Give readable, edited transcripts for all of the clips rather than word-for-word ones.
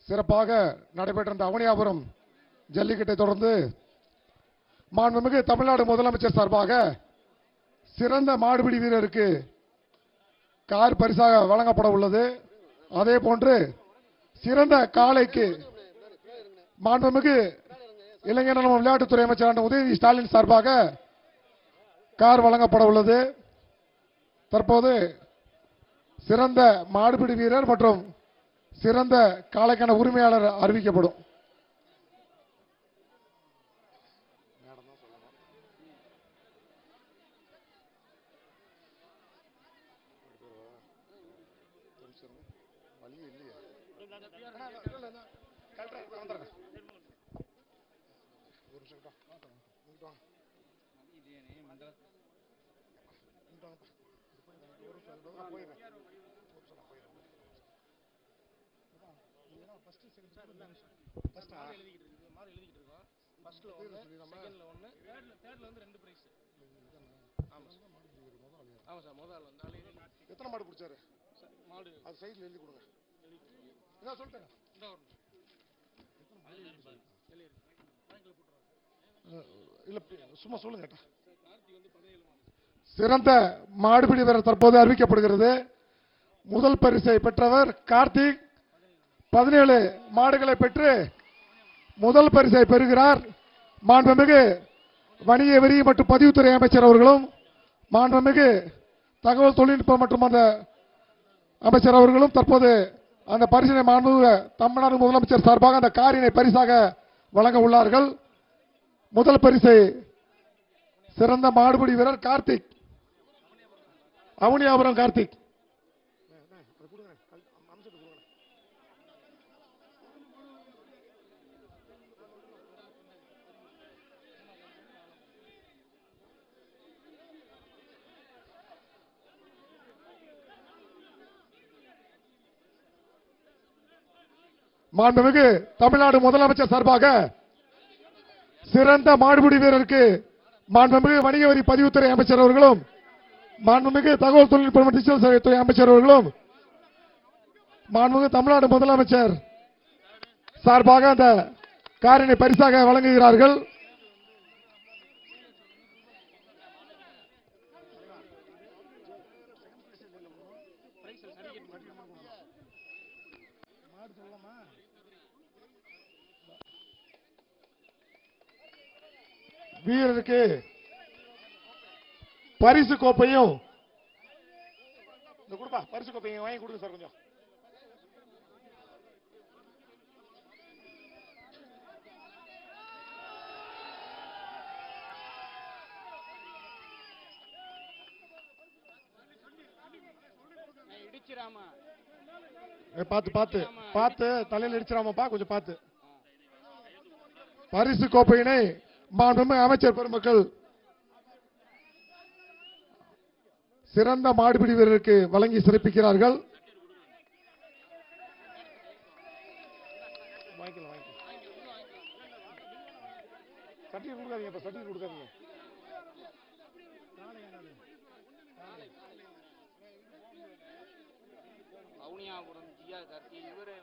சிறப்பாக நடைபெற்ற இந்த அவனியாபுரம் ஜல்லிக்கட்டை தொடர்ந்து மாண்புமிகு தமிழ்நாடு முதலமைச்சர் சார்பாக சிறந்த மாடுபிடி வீரருக்கு கார் பரிசாக வழங்கப்பட உள்ளது. அதே போன்று சிறந்த காளைக்கு மாண்புமிகு இளைஞர் நல விளையாட்டுத்துறை அமைச்சர் உதயநிதி ஸ்டாலின் சார்பாக கார் வழங்கப்பட உள்ளது. தற்போது சிறந்த மாடுபிடி வீரர் மற்றும் சிறந்த காளைக்கான உரிமையாளர் அறிவிக்கப்படும். எத்தனை மாடு பிடிச்சாரு? மாடு அது சைடுல எழுதி கொடுங்க. என்ன சொல்லிட்டேன்? இல்ல சும்மா சொல்லுங்க. சிறந்த மாடுபிடி வீரர் தற்போது அறிவிக்கப்படுகிறது. முதல் பரிசை பெற்றவர் கார்த்திக் 17 மாடுகளை பெற்று முதல் பரிசை பெறுகிறார். மாண்புமிகு வணிக வரி மற்றும் பதிவுத்துறை அமைச்சர் அவர்களும் மாண்புமிகு தகவல் தொழில்நுட்பம் மற்றும் அந்த அமைச்சர் அவர்களும் தற்போது அந்த பரிசினை மாண்புமிகு தமிழ்நாடு முதலமைச்சர் சார்பாக அந்த காரினை பரிசாக வழங்க உள்ளார்கள். முதல் பரிசை சிறந்த மாடுபிடி வீரர் கார்த்திக், அவனியாபுரம் கார்த்திக். மாண்புமிகு தமிழ்நாடு முதலமைச்சர் சார்பாக சிறந்த மாடுபிடி வீரருக்கு மாண்புமிகு வணிக வரி பதிவுத்துறை அமைச்சர் அவர்களும் மாண்புமிகு தகவல் தொழில்நுட்பம் மற்றும் டிஜிட்டல் சேவைத்துறை அமைச்சர் அவர்களும் மாண்புமிகு தமிழ்நாடு முதலமைச்சர் சார்பாக அந்த காரினை பரிசாக வழங்குகிறார்கள். வீரருக்கு பரிசு கோப்பையும் பரிசு கோப்பையும் வாங்கி கொடுங்க சார். கொஞ்சம் பார்த்து பார்த்து பார்த்து தலையில் இடிச்சிராமப்பா, கொஞ்சம் பார்த்து. பரிசு கோப்பையினை மாண்புமிகு அமைச்சர் பெருமக்கள் சிறந்த மாடுபிடி வீரருக்கு வழங்கி சிறப்பிக்கிறார்கள். அவனியாபுரம் ஜியா கார்த்தி இவர்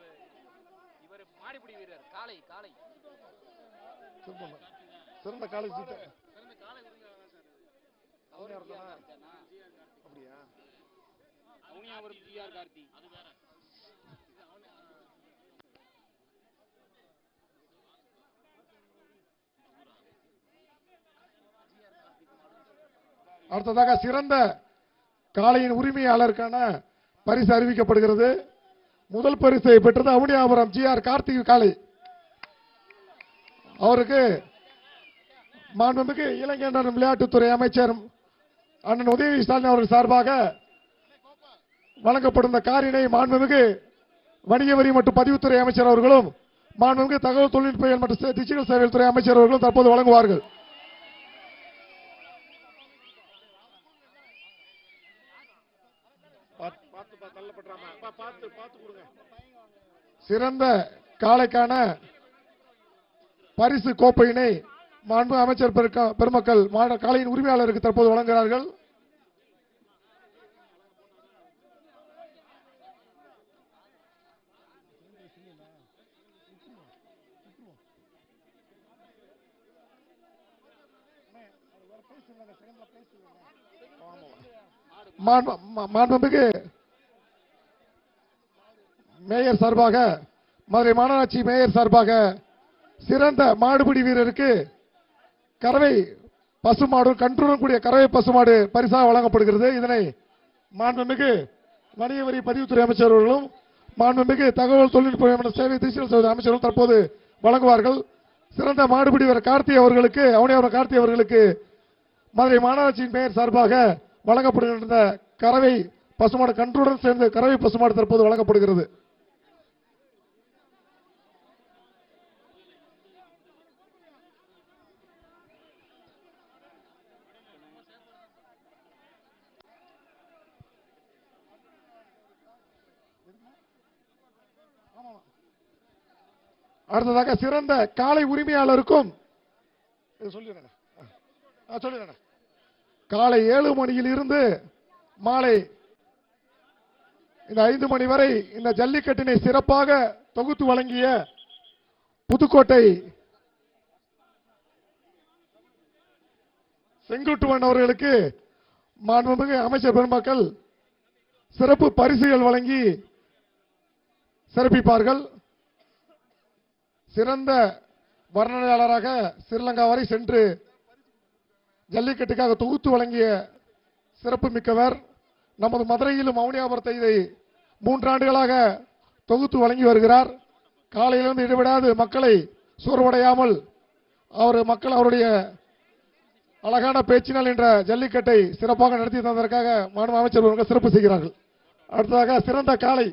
மாடுபிடி வீரர் காளை காளை சிறந்த காலை அவனியாபுரம் ஜிஆர் கார்த்தி. அடுத்ததாக சிறந்த காளையின் உரிமையாளருக்கான பரிசு அறிவிக்கப்படுகிறது. முதல் பரிசை பெற்றது அவனியாபுரம் ஜிஆர் கார்த்திக் காளை. அவருக்கு மாண்புமிகு இளைஞர் விளையாட்டுத்துறை அமைச்சர் அண்ணன் உதயநிதி ஸ்டாலின் அவர்கள் சார்பாக வழங்கப்படும் காரினை மாண்புமிகு வணிக வரி மற்றும் பதிவுத்துறை அமைச்சர் அவர்களும் மாண்புமிகு தகவல் தொழில்நுட்ப மற்றும் டிஜிட்டல் சேவைகள் துறை அமைச்சர் அவர்களும் தற்போது வழங்குவார்கள். சிறந்த காளைக்கான பரிசு கோப்பையினை மாண்பு அமைச்சர் பெருமக்கள் காளையின் உரிமையாளருக்கு தற்போது வழங்குகிறார்கள். மாண்புமிகு மேயர் சார்பாக, மதுரை மாநகராட்சி மேயர் சார்பாக சிறந்த மாடுபிடி வீரருக்கு கறவை பசுமாடு, கன்றுடன் கூடிய கறவை பசுமாடு பரிசாக வழங்கப்படுகிறது. இதனை மாண்புமிகு வணிக வரி பதிவுத்துறை அமைச்சர் அவர்களும் மாண்புமிகு தகவல் தொழில்நுட்ப சேவை டிஜிட்டல் அமைச்சரும் தற்போது வழங்குவார்கள். சிறந்த மாடுபிடி வீரர் கார்த்தி அவர்களுக்கு, அவனியாபுரம் கார்த்தி அவர்களுக்கு மதுரை மாநகராட்சியின் பெயர் சார்பாக வழங்கப்படுகின்ற கறவை பசுமாடு, கன்றுடன் சேர்ந்து கறவை பசுமாடு தற்போது வழங்கப்படுகிறது. அடுத்ததாக சிறந்த காளை உரிமையாளருக்கும் சொல்லிடுறேன். காலை 7 மணியில் இருந்து மாலை இந்த 5 மணி வரை இந்த ஜல்லிக்கட்டினை சிறப்பாக தொகுத்து வழங்கிய புதுக்கோட்டை செங்குட்டுவன் அவர்களுக்கு மாண்புமிகு அமைச்சர் பெருமக்கள் சிறப்பு பரிசுகள் வழங்கி சிறப்பிப்பார்கள். சிறந்த வர்ணனையாளராக ஸ்ரீலங்கா வரை சென்று ஜல்லிக்கட்டுக்காக தொகுத்து வழங்கிய சிறப்பு மிக்கவர். நமது மதுரையிலும் மௌனியாபுரத்தை இதை 3 ஆண்டுகளாக தொகுத்து வழங்கி வருகிறார். காலையிலிருந்து இடைவிடாது மக்களை சோர்வடையாமல் மக்கள் அவருடைய அழகான பேச்சினால் என்ற ஜல்லிக்கட்டை சிறப்பாக நடத்தி தந்ததற்காக மாண்பு அமைச்சர் சிறப்பு செய்கிறார்கள். அடுத்ததாக சிறந்த காளை